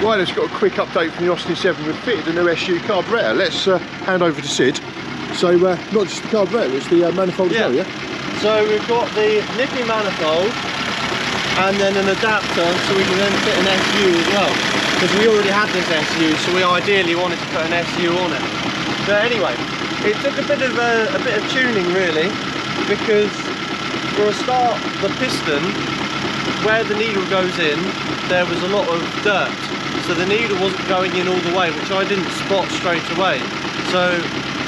Right, let's got a quick update from the Austin 7. We've fitted the new SU carburetor. Let's hand over to Sid. So not just the carburetor, it's the manifold as well, yeah? So we've got the Nippy manifold and then an adapter so we can then fit an SU as well. Because we already had this SU, so we ideally wanted to put an SU on it. But anyway, it took a bit of tuning really, because for a start, the piston, where the needle goes in, there was a lot of dirt. So the needle wasn't going in all the way, which I didn't spot straight away. So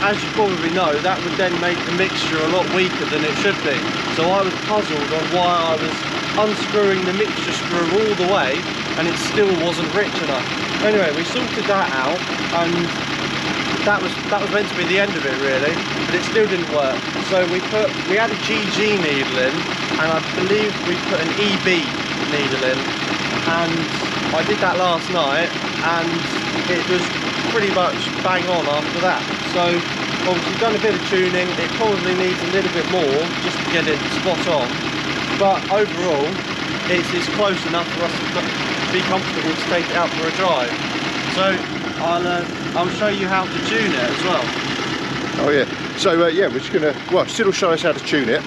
as you probably know, that would then make the mixture a lot weaker than it should be. So I was puzzled on why I was unscrewing the mixture screw all the way and it still wasn't rich enough. Anyway, we sorted that out, and that was meant to be the end of it really, but it still didn't work. So we had a GG needle in, and I believe we put an EB needle in, and I did that last night and it was pretty much bang on after that. So obviously done a bit of tuning. It probably needs a little bit more just to get it spot on, but overall it's close enough for us to be comfortable to take it out for a drive. So I'll show you how to tune it as well. Oh yeah, so yeah, we're just gonna, well, Sid will show us how to tune it,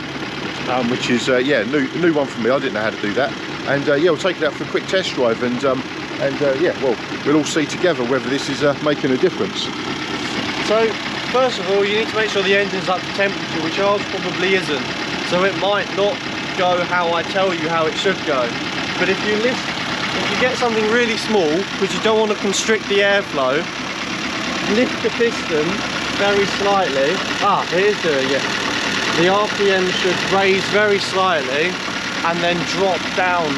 which is yeah, new one for me. I didn't know how to do that. And yeah, we'll take it out for a quick test drive, and yeah, well, we'll all see together whether this is making a difference. So first of all, you need to make sure the engine's up to temperature, which ours probably isn't. So it might not go how I tell you how it should go. But if you get something really small, because you don't want to constrict the airflow, lift the piston very slightly. It is doing it. The RPM should raise very slightly and then drop down,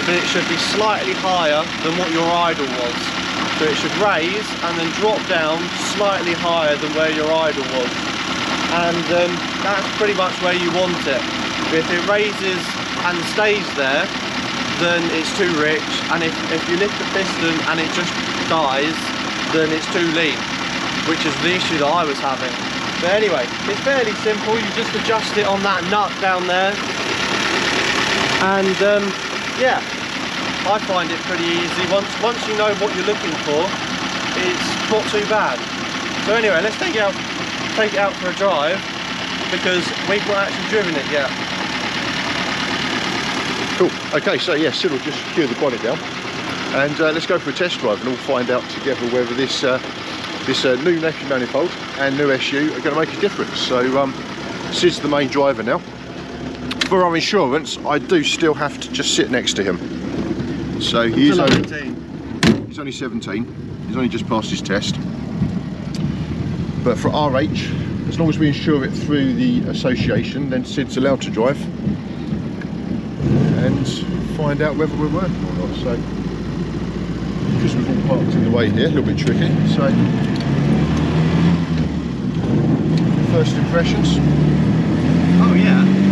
but it should be slightly higher than what your idle was. So it should raise and then drop down slightly higher than where your idle was. And that's pretty much where you want it. If it raises and stays there, then it's too rich, and if you lift the piston and it just dies, then it's too lean, which is the issue that I was having. But anyway, it's fairly simple. You just adjust it on that nut down there. And yeah, I find it pretty easy. Once you know what you're looking for, it's not too bad. So anyway, let's take it out for a drive, because we've not actually driven it yet. Cool. Okay, so yeah, Sid will just secure the bonnet down, and let's go for a test drive, and we'll find out together whether this new Nippy manifold and new SU are going to make a difference. So Sid's the main driver now. For our insurance, I do still have to just sit next to him. So he's only 17. He's only just passed his test. But for RH, as long as we insure it through the association, then Sid's allowed to drive and find out whether we're working or not. So because we've all parked in the way here, a little bit tricky. So first impressions. Oh yeah.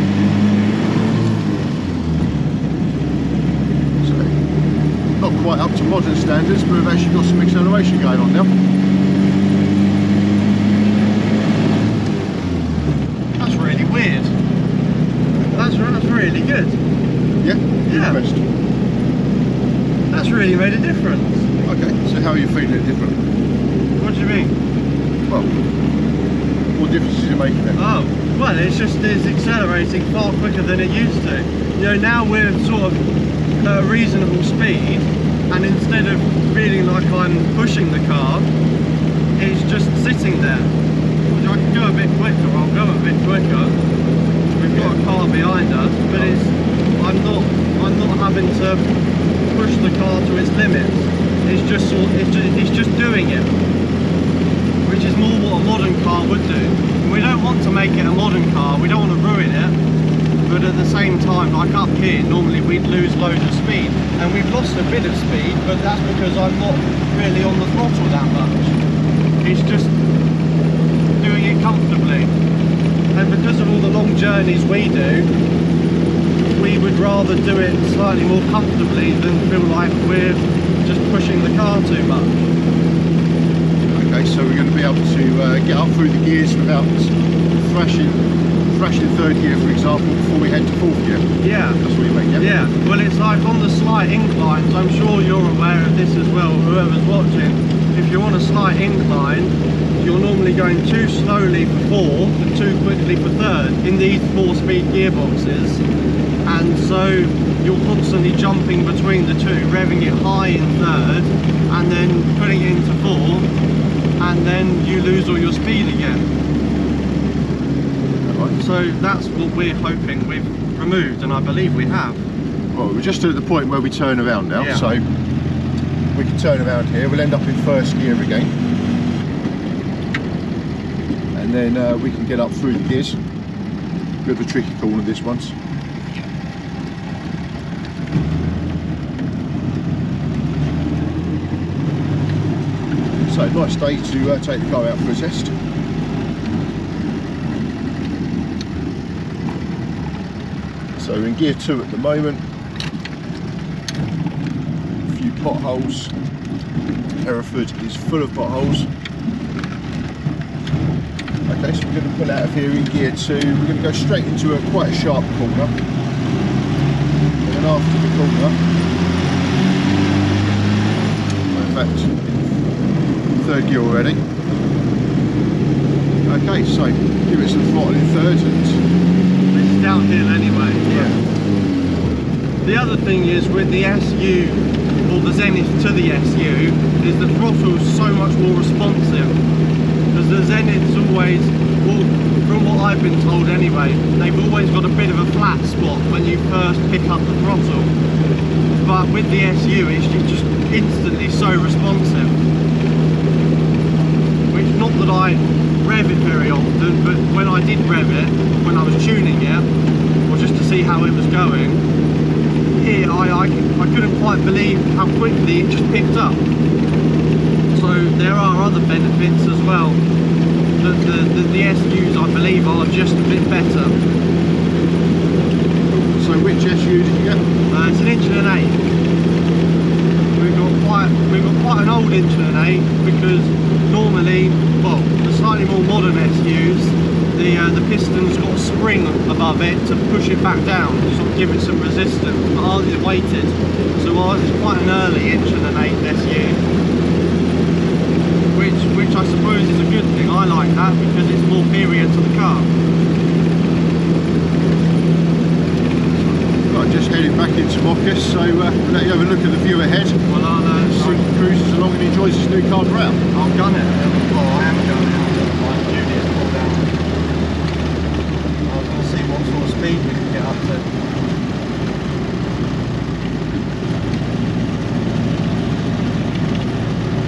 Not quite up to modern standards, but we've actually got some acceleration going on now. That's really weird. That's really good. Yeah? Yeah. Impressed? That's really made a difference. Okay, so how are you feeling it different? What do you mean? Well, what difference is it making it? Oh, well, it's accelerating far quicker than it used to. You know, now we're sort of at a reasonable speed, and instead of feeling like I'm pushing the car, it's just sitting there. Which I can go a bit quicker, I'll go a bit quicker. We've got a car behind us, but I'm not having to push the car to its limits. It's just doing it, which is more what a modern car would do. We don't want to make it a modern car, we don't want to ruin it, but at the same time, like up here, normally we'd lose loads of speed, and we've lost a bit of speed, but that's because I'm not really on the throttle that much. It's just doing it comfortably, and because of all the long journeys we do, we would rather do it slightly more comfortably than feel like we're just pushing the car too much. Okay, so we're going to be able to get up through the gears without thrashing smash in third gear, for example, before we head to fourth gear. Yeah. That's what you mean, yeah? Yeah. Well, it's like on the slight inclines, I'm sure you're aware of this as well, whoever's watching. If you're on a slight incline, you're normally going too slowly for fourth and too quickly for third in these 4-speed gearboxes. And so you're constantly jumping between the two, revving it high in third and then putting it into fourth, and then you lose all your speed again. So that's what we're hoping we've removed, and I believe we have. Well, we're just at the point where we turn around now, yeah. So we can turn around here. We'll end up in first gear again, and then we can get up through the gears. Bit of a tricky corner this once. So nice day to take the car out for a test. So we're in gear 2 at the moment. A few potholes. Hereford is full of potholes. Okay, so we're going to pull out of here in gear 2. We're going to go straight into quite a sharp corner. And then after the corner, in fact, third gear already. Okay, so give it some throttle in third, and it's downhill anyway. Yeah. The other thing is with the SU, or the Zenith to the SU, is the throttle's so much more responsive. Because the Zenith's always, well, from what I've been told anyway, they've always got a bit of a flat spot when you first pick up the throttle. But with the SU, it's just instantly so responsive. Which, not that I rev it very often, but when I did rev it, when I was tuning it, or just to see how it was going, here I couldn't quite believe how quickly it just picked up. So there are other benefits as well. The SUs, I believe, are just a bit better. so which SU did you get? It's an 1.8 inch. We've got quite an old 1.8 inch because normally, well, the slightly more modern SUs, the piston's got a spring above it to push it back down, to sort of give it some resistance. But ours is weighted, so ours is quite an early 1.8 inch SU, which I suppose is a good thing. I like that because it's more period to the car. Right, just heading back into Moccas, so we'll let you have a look at the view ahead. Well, Super cruises along and enjoys his new carburettor. I'll gun it. Oh, I am gunning it. My Julius pulled down. I was going to see what sort of speed we can get up to.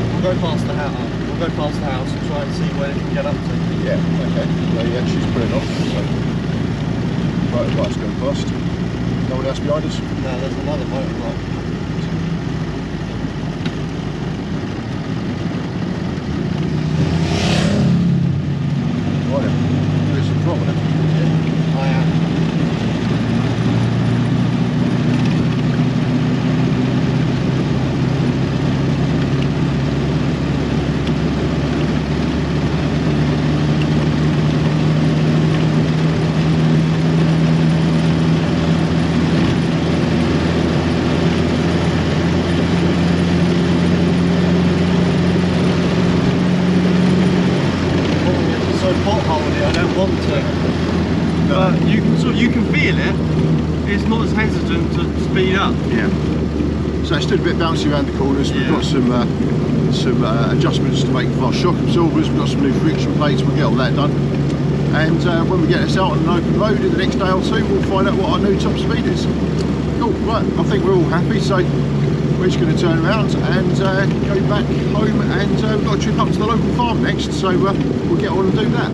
We'll go past the house. We'll go past the house and try and see where it can get up to. Yeah, okay. So yeah, she's pulling off. So motorbike's going past. No one else behind us? No, there's another motorbike. Right then, do some throttle then. Yeah, I am. I don't want to, No. but you can feel it. It's not as hesitant to speed up. Yeah. So it's still a bit bouncy around the corners. We've Yeah. got some adjustments to make for our shock absorbers. We've got some new friction plates. We'll get all that done. And when we get this out on an open road in the next day or two, we'll find out what our new top speed is. Cool. Right. I think we're all happy. So we're just going to turn around and go back home, and we've got a trip up to the local farm next. So we'll get on and do that.